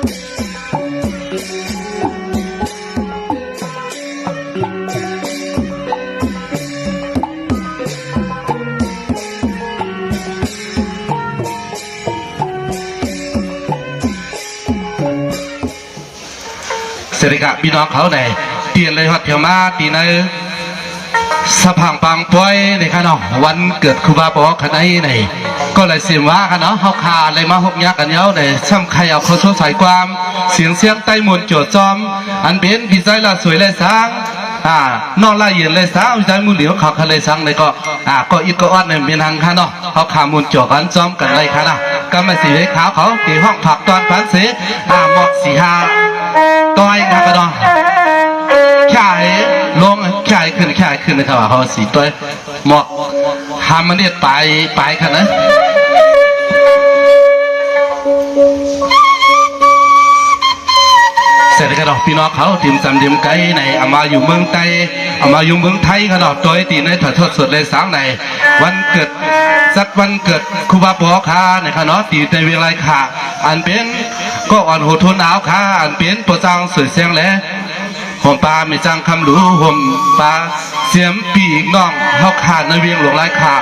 เสด็จกับพี่น้องเขาในเตียนเลยฮอดเที่ยวมาตีในสะพังปังป่วยในค่ะเนาะวันเกิดครูบาปอขณะนี้ในก็เลยเสียงว่าค่ะเนาะเฮาขาเลยมาหกยักกันเย้าในซ้ำใครเอาเขาโซ่ใส่ความเสียงใต้มนโจดจอมอันเป็นดีใจละสวยเลยสร้างนอนละเย็นเลยสร้างใจมือเหลียวเขาเลยสร้างเลยก็อิดก็อ้อนในเมียนหังค่ะเนาะเขาขามนโจกันจอมกันเลยค่ะนะก็มาสีขาวเขาตีห้องผักตอนพันเสหมอกสีหาต้อยนะก็ต้องแข่ลงแข่ขึ้นนะครับเขาสีต้อยหมอกหามันเนี่ยไปขนาดเสร็จกันดอกพี่น้องเขาทีมจำทีมไกลในเอามาอยู่เมืองไทยเอามาอยู่เมืองไทยกันดอกโดยตีในถ่ายทอดสดเลยสางในวันเกิดสักวันเกิดครูบาปอค่ะในขณะตีในเวลาค่ะอันเป็นก็อ่อนโหดทนหนาวค่ะอันเป็นตัวจังสวยเสียงแหล่ห่มปลาไม่จังคำหลูห่มปลาเสียมปีกน้องเฮาขาดในเวียงหลวงไรค่ะ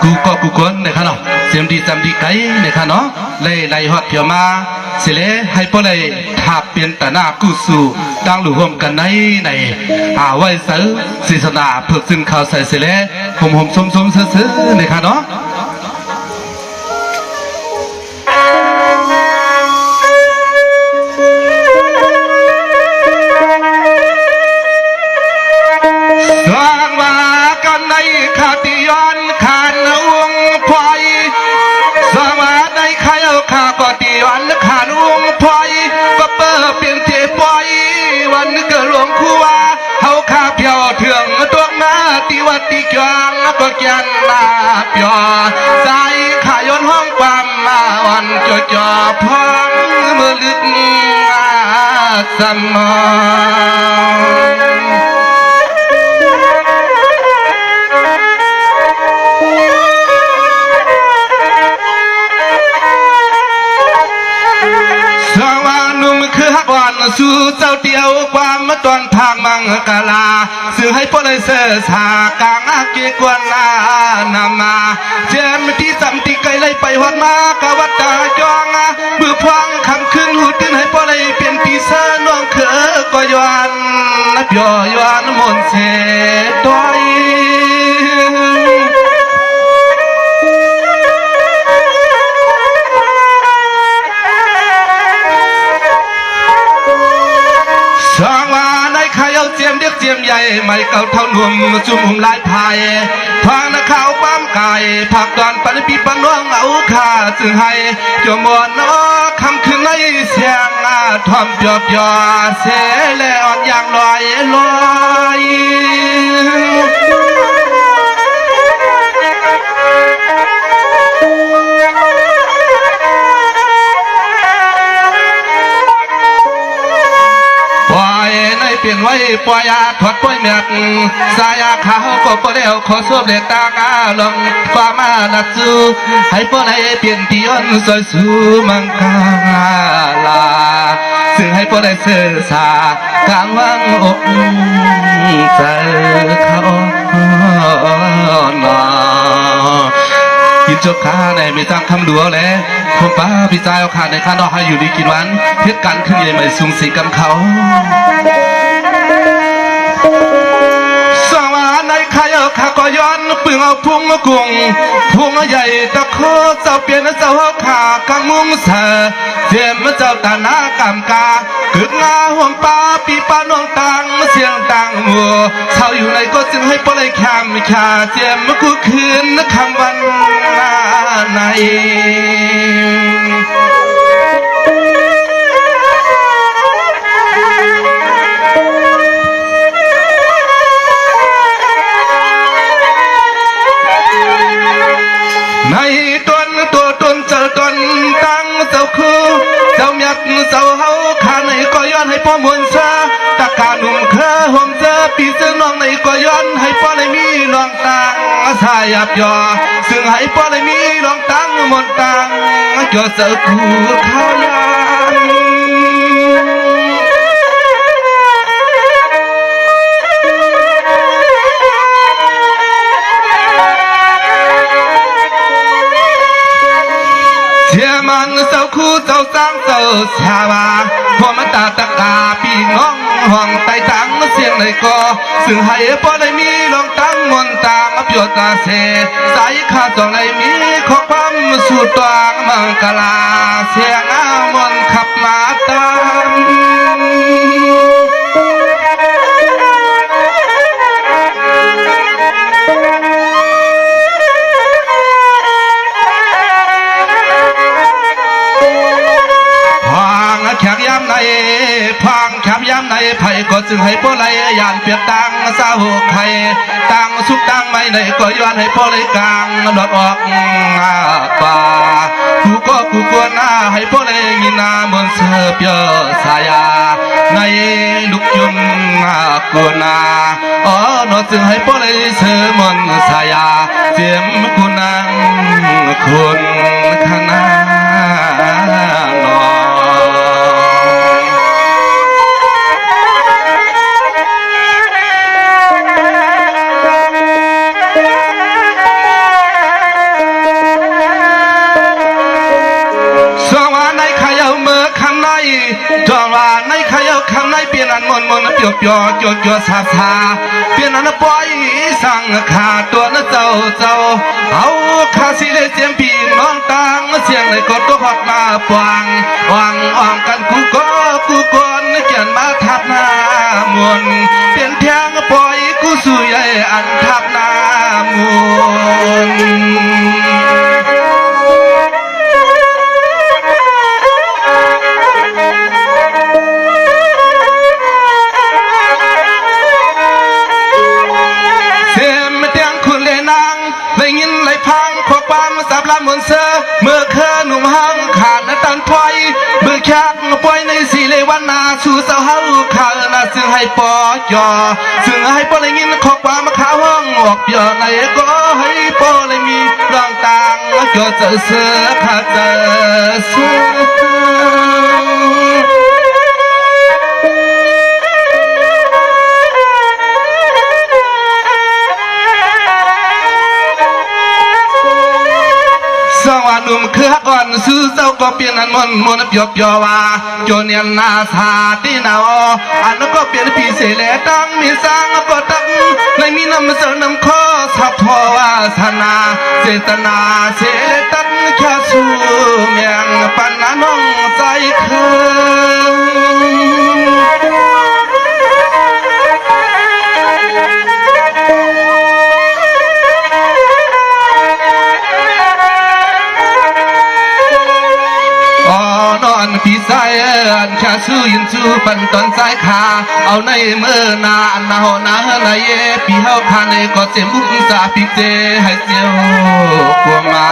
กูก็กูก้นในขณะเสียมดีจำดีไกลในขณะไล่ฮอดเพียวมาเสร็จแล้วให้พวกเลยทับเปลี่ยนแต่หน้ากู้สู่ตั้งหลุมกันในไว้เสือศิษนาเพิกซึ่งข่าวใส่เสร็จแล้วห่มๆส้มๆซื้อในขณะขาติยอนขานวงพอยสวัสดีใครเอาขาก็ติยอนขานวงพอยก็เปิดเปลี่ยนเจ็บปอยวันเกิดหลวงครูว่าเฮาขาเพียวเถื่องตัวมาติวัดติกวางก็แกนลาเปียใจขายอนห้องความมาวันจ่อพังมือลึกสมองสู่เจ้าเดียวความมาตอนทางมังกลาสื่อให้พวกเลยเสือสากางอาเกกวนลานำมาเจมที่สัมติไกลเลยไปวัดมากวัดตาจองเบื่อพวงคำขึ้นหูตื้นให้พวกเลยเปลี่ยนปีเสน้องเขอก็ยวนนับย่อยวนมนเสต้อยเจียมเด็กเจียมใหญ่ไม่เก่าเท่าหนุ่มจุ่มลายพายทางนักข่าวปั้มไก่ผักดอนปันปีปันน้องเอาขาจึงให้จมวนนอคำคืนในเสียงทอมเปียบยอเสลอ่อนอย่างลอยเปลี่ยนไว้ปล่อยยาถอดปล่อยเมียกสายาขาวก็ปล่อยแล้วขอสวมเล็กตางาลงฟ้ามานัดจูให้ปล่อยเปลี่ยนที่ย้อนสวยสูมังกาลาซึ่งให้ปล่อยเสือสากลางวังอกใจเขาหนอกินจบขาในไม่จ้างคำดัวแล้วผมป้าพี่ใจเอาขาในข้าดอกให้อยู่ดีกินวันเพื่อกันขึ้นใหญ่ไม่สูงสีกำเขาสวัสดีใครเอาขาก็ย้อนปึงเอาพุ่งกุ้งพุ่งใหญ่ตะโคเจ้าเปลี่ยนเจ้าขากางมุ้งเสอเจียมเจ้าตาหน้ากำกากึกงาห่วงป้าปีป้าน้องตังเสียงตังหัวเช้าอยู่ในก็จึงให้ปล่อยแคมขาเจียมกูคืนคำวันในตัวตนเจ้าตนตั้งเจ้าคือเจ้าเมียเจ้าเฮาขาในก็ย้อนให้พ่อมวลซาตะการหนุ่มเคอห่มเจอปีเสื้อน้องในก็ย้อนให้พ่อในมีรองตังสายยับยอซึ่งให้พ่อในมีรองตังมนตังจ่อเจ้าคู่ข้ายัน คู่เจ้าสร้างเจ้าชาวาพอมาตาตะกาปีน้องห่องไต่ตังเสียงในกอซึ่งให้พอได้มีลองตั้งมนตามอภิยตาเสสายข้าจองในมีข้อความสู่ตวงมังกลาเสียงอามนขับมาตามแขกยามในพังแขกยามในไผ่ก็จึงให้พ่อไรยานเปียกตังสาวไข่ตังสุกตังไม่ในก็ย้อนให้พ่อไรกลางดอดออกป่ากูก็กูกวนหน้าให้พ่อไรยินนาเหมือนเสือเปียสายาในลูกยุนกวนนาอ๋อนอจึงให้พ่อไรเสือเหมือนสายาเจียมกูนางคุณขนาดจองว่าในขยคำในเปลี่ยนอันมนเปียวเปียวจดจดซาซาเปลี่ยนอันปล่อยสั่งขาตัวนั้นเจ้าเอาขาสิเลเสียมปีน้องตังเสียงในกดก็หอดมาปวางอ่างกันกูกอนเกียนมาทับหน้ามนเปลี่ยนแทงปล่อยกูสู่ใหญ่อันทับหน้ามนสับลานมนเสือเมื่อเคยหนุ่มห้างขาดนตันพลอยเมื่อแคกปล่อยในสีเลวันนาสู่เสาเฮาขาดนาซึ่งให้ปอยอซึ่งให้ปอเลยยินขอความมาขาห้องออกเยอะในก็ให้ปอเลยมีรองต่างก็เจอเสือขาดเจอเสือสวัสดีคือก่อนซื้อเจ้าก็เปลี่ยนอันมนเปียวว่าโจเนียนนาซาที่นาอันก็เปลี่ยนปีเสลตั้งมีสร้างก็ตั้งในมีน้ำเสนน้ำข้อสับทวาสนาเจตนาเสลตั้งแค่สู้เมียงปันน้องใจคืพี่สายอันแค่ชื่อยินชื่อปันตอนสายขาเอาในเมื่อนาหนาในปีเฮาคาในก็เจ็บมุกสาพิเจให้เจียวกลัวมา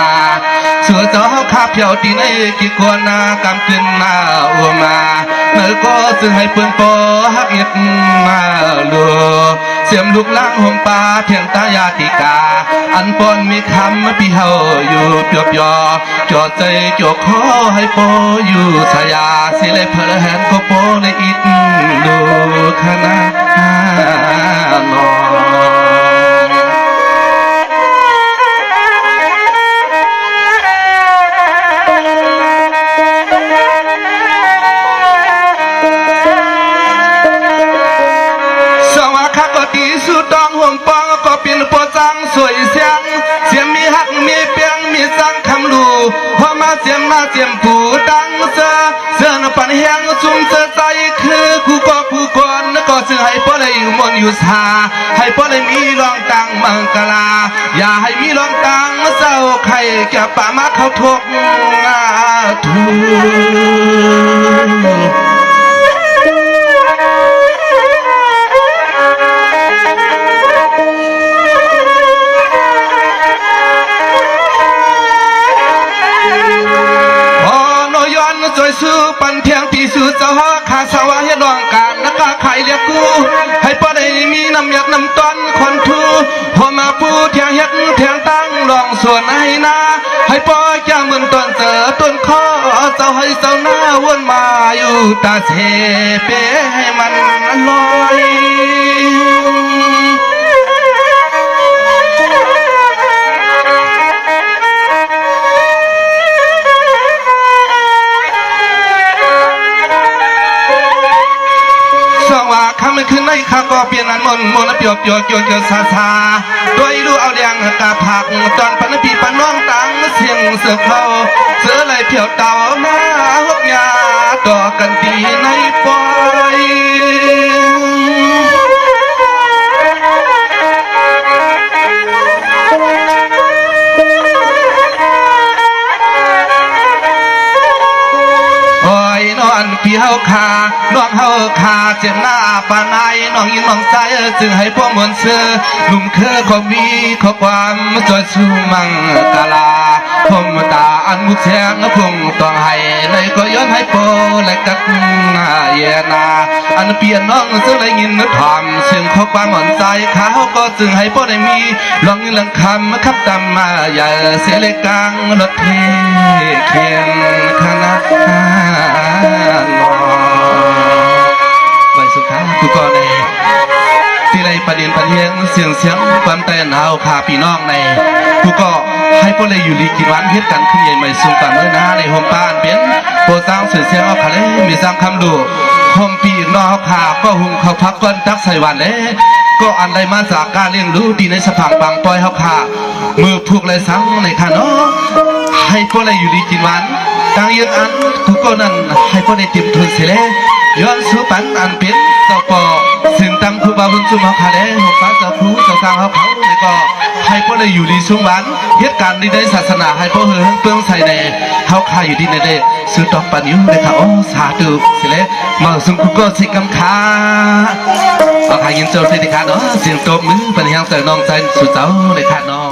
เสือเจ้าเฮาคาเพียวตีในกี่คนนากำกินมาอัวมาเนื้อก็จึงให้เปิ้นปอฮักเอ็ดมาลัวเสียมลูกล้างห่มปลาเพียงตายาติกาอันปอนมีคำพี่เฮาอยู่เปียบยอจอดใจจกคอให้ปออยู่สายาสิเลยเพลแหนก็ปอเลยอิดดูขนาดนอสุดดองห่วงปองก็เป็นปอจังสวยเสียงเสียงมีหักมีเปียงมีสังคำลูพอมาเสียมหน้าเสียมผู้ดังเสือนปันแหงจุ่มเสือใจคือคู่ก็คู่ก่อนก็ซึ่งให้ปอเลยอยู่มนอยู่สาให้ปอเลยมีรองตังมังกลาอย่าให้มีรองตังเศร้าใครแก่ป่ามาเขาทกถูจอยซื้อปันเทียงที่ซื้อเจ้าฮอขาสวะให้ลองการนักกาไข่เรียกกูให้ปอได้มีน้ำหยักน้ำต้นคนทูพอมาปูเทียงเฮ็ดเทียงตั้งลองส่วนให้นาให้ปอแก้มือนต้นเจอต้นข้อเจ้าให้เจ้าหน้าวนมาอยู่ตาเสเปให้มันลอย คำมันขึ้นในข้าก็เปลี่ยนอันมนมนเปียวเปียวเกี่ยวเกี่ยวซาซาโดยดูเอาเลี้ยงกาผักตอนปันปีปันน้องตังเสียงเสือเขาเสือไหลเพียวเต่าหน้าหกยาต่อกันตีในปอยนอนพี่เฮาคาน้องเฮาคาเจ็บหน้าปานายน้องยินน้องใจจึงให้พวกมวลเสือหนุ่มเคยความมีข้อความจอยสู้มังกาลาผมตาอันมุดแสงพงต้องให้เลยก็ย้อนให้โปและกัดเยนาอันเปลี่ยนน้องซึ่งได้ยินนึกถามเสียงข้อความอ่อนใจเขาก็จึงให้พวกได้มีลองลังคำขับตามมาอย่าเสียเลยกลางรถเทเคียงคณะใบสุขาคือก่อนในที่ไรประเด็นประเทียงเสียงความแต่หนาวขาพี่น้องในกูก็ให้พวกเลยอยู่ลีกินวันเฮ็ดกันขึ้นใหญ่ใหม่สูงกันเมื่อนาในโฮมป้านเปลี่ยนโปรสร้างเสียงเอาขาเลยมีสร้างคำดูโฮมปีนอกขาก็หุงเขาพักก้อนตักใส่วันเลยก็อันใดมาจากการเลี้ยงรู้ดีในสภาพบางปล่อยเขาขามือพวกเลยสังในขาน้องให้พวกเลยอยู่ลีกินวันตั้งยืนอันกูก็นั่นให้พวกเลยเตรียมทุนเสียแล้วย้อนสู้ปันอันเป็นเจ้าปอซึ่งตั้งครูบาบุญจุมเขาขาเลยหกป้าเจ้าครูเจ้าสร้างเขาแล้วก็ให้พวกเลยอยู่ดีช่วงวันเหตุการณ์ในศาสนาให้พวกเฮือเปื้องใส่ในเขาขาอยู่ดีในเดซื้อตอกปันยุ่งเลยค่ะโอ้สาธุเสียแล้วมาซึ่งกูก็สิกำขาเอาขายินโจทย์สิค่ะเนาะเสียงตบมือเป็นยังเสือน้องใจสุดเจ้าเลยค่ะเนาะ